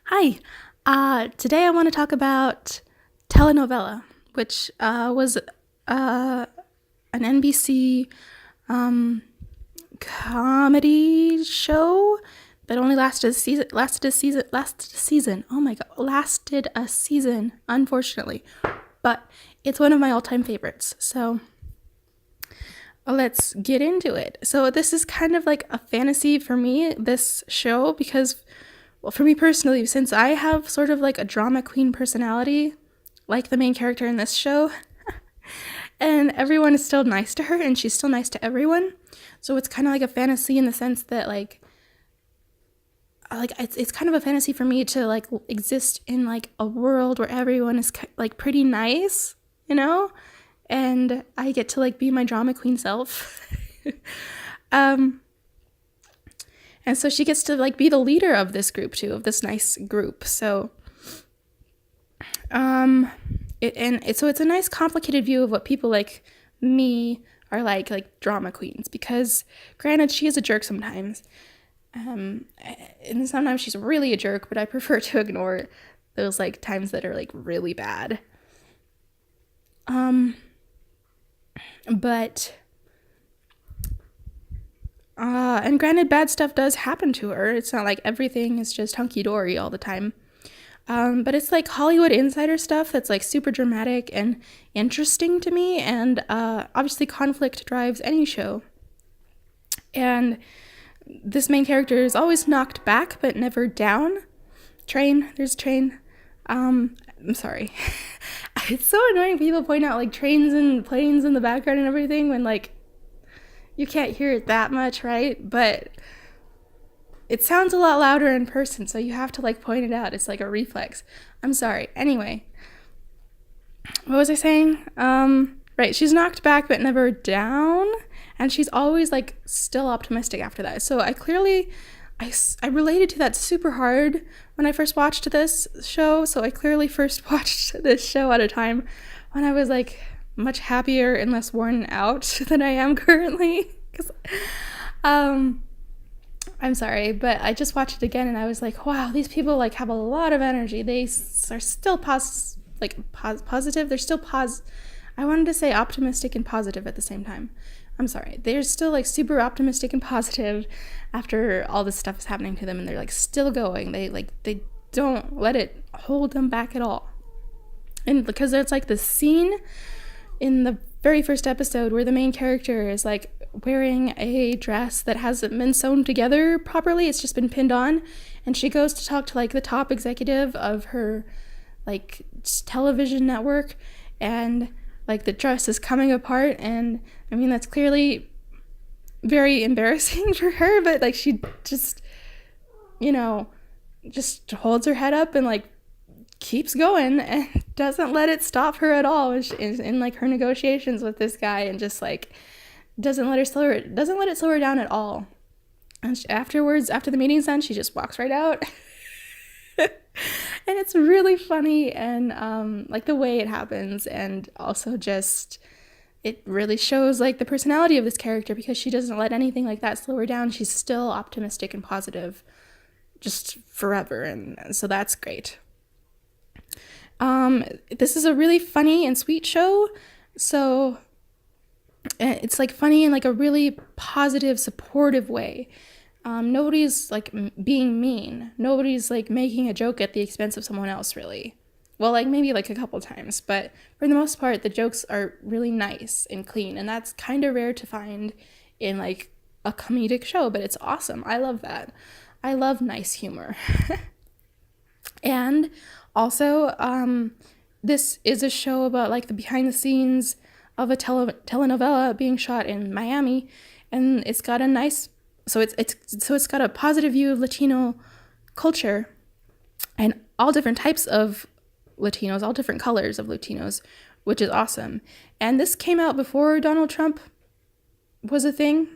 Hi. Today I want to talk about Telenovela, which was an NBC um, comedy show that only lasted a season. Oh my god, lasted a season, unfortunately. But it's one of my all-time favorites. So let's get into it. So this is kind of like a fantasy for me, this show, because, well, for me personally, since I have sort of like a drama queen personality, like the main character in this show, and everyone is still nice to her, and she's still nice to everyone. So it's kind of like a fantasy in the sense that like it's kind of a fantasy for me to like exist in like a world where everyone is like pretty nice, you know, and I get to like be my drama queen self. um, and so she gets to like be the leader of this group too, of this nice group. So, so it's a nice complicated view of what people like me are like drama queens. Because granted, she is a jerk sometimes, and sometimes she's really a jerk, but I prefer to ignore those like times that are like really bad. But and granted, bad stuff does happen to her. It's not like everything is just hunky-dory all the time. But it's like Hollywood insider stuff that's like super dramatic and interesting to me. And obviously conflict drives any show. And this main character is always knocked back but never down. There's a train. I'm sorry. It's so annoying people point out like trains and planes in the background and everything when like you can't hear it that much, right? But it sounds a lot louder in person, so you have to like point it out. It's like a reflex. I'm sorry. Anyway, what was I saying? Right, she's knocked back but never down, and she's always like still optimistic after that. So I related to that super hard when I first watched this show. So I clearly first watched this show at a time when I was like much happier and less worn out than I am currently. I'm sorry, but I just watched it again and I was like, wow, these people like have a lot of energy. They are still positive. They're still I wanted to say optimistic and positive at the same time. I'm sorry. They're still like super optimistic and positive after all this stuff is happening to them, and they're like still going. They don't let it hold them back at all. And because there's like this scene in the very first episode where the main character is like wearing a dress that hasn't been sewn together properly. It's just been pinned on, and she goes to talk to like the top executive of her like television network, and like the dress is coming apart. And I mean, that's clearly very embarrassing for her, but like she just, you know, just holds her head up and like keeps going and doesn't let it stop her at all in like her negotiations with this guy, and just like doesn't let it slow her down at all. And afterwards, after the meeting's done, she just walks right out. And it's really funny, and like the way it happens, and also just it really shows like the personality of this character, because she doesn't let anything like that slow her down. She's still optimistic and positive just forever, and so that's great. This is a really funny and sweet show. So it's like funny in like a really positive, supportive way. Nobody's like being mean. Nobody's like making a joke at the expense of someone else, really. Well, like maybe like a couple times, but for the most part, the jokes are really nice and clean, and that's kind of rare to find in like a comedic show, but it's awesome. I love that. I love nice humor. And also, this is a show about like the behind the scenes of a telenovela being shot in Miami, and it's got a nice, it's got a positive view of Latino culture and all different types of Latinos, all different colors of Latinos, which is awesome. And this came out before Donald Trump was a thing,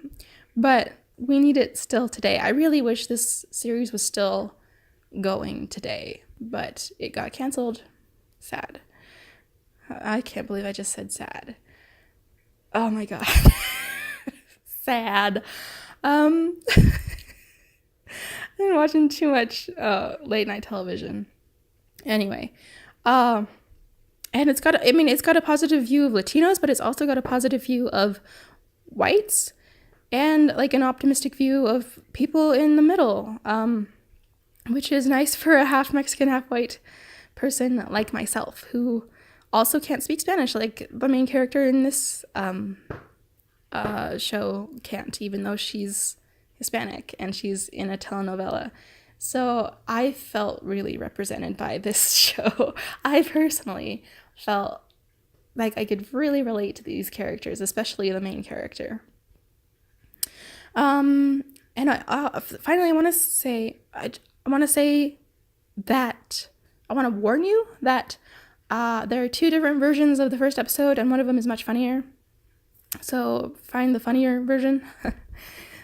but we need it still today. I really wish this series was still going today, but it got canceled. Sad. I can't believe I just said sad. Oh my god. Sad. been watching too much late night television. Anyway, and it's got a positive view of Latinos, but it's also got a positive view of whites and like an optimistic view of people in the middle, which is nice for a half Mexican, half white person like myself, who also can't speak Spanish like the main character in this show can't, even though she's Hispanic and she's in a telenovela. So I felt really represented by this show. I personally felt like I could really relate to these characters, especially the main character. And finally, I want to say that I want to warn you that there are 2 different versions of the first episode, and one of them is much funnier. So find the funnier version.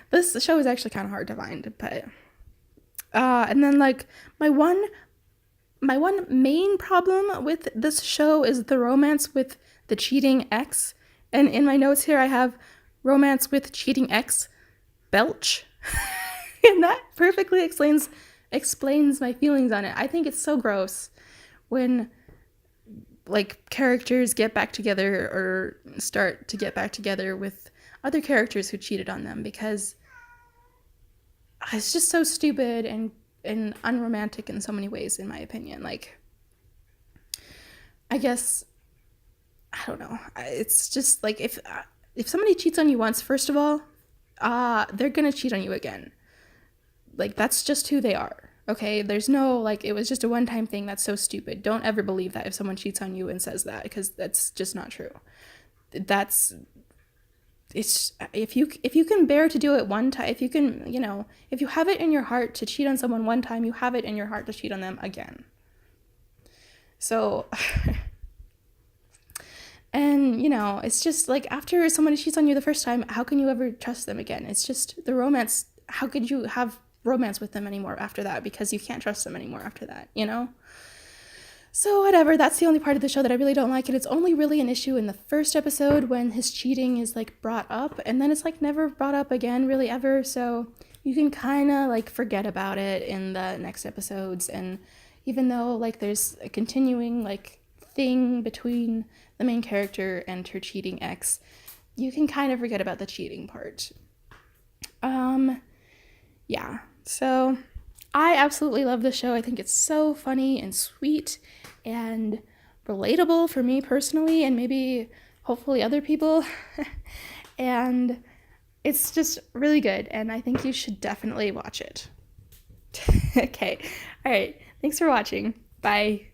This show is actually kind of hard to find, but and then like my one main problem with this show is the romance with the cheating ex. And in my notes here, I have romance with cheating ex belch. And that perfectly explains my feelings on it. I think it's so gross when like characters get back together or start to get back together with other characters who cheated on them, because it's just so stupid and unromantic in so many ways, in my opinion. Like, I guess, I don't know. It's just like if somebody cheats on you once, first of all, they're gonna cheat on you again. Like, that's just who they are. Okay, there's no like it was just a one-time thing. That's so stupid. Don't ever believe that if someone cheats on you and says that, because that's just not true. It's if you can bear to do it one time, if you can, if you have it in your heart to cheat on someone one time, you have it in your heart to cheat on them again. So and it's just like after somebody cheats on you the first time, how can you ever trust them again? It's just the romance. How could you have romance with them anymore after that? Because you can't trust them anymore after that, So whatever, that's the only part of the show that I really don't like, and it's only really an issue in the first episode when his cheating is like brought up, and then it's like never brought up again really ever. So you can kind of like forget about it in the next episodes. And even though like there's a continuing like thing between the main character and her cheating ex, you can kind of forget about the cheating part. Yeah, so I absolutely love the show. I think it's so funny and sweet and relatable for me personally, and maybe hopefully other people. And it's just really good, and I think you should definitely watch it. Okay, all right, thanks for watching. Bye.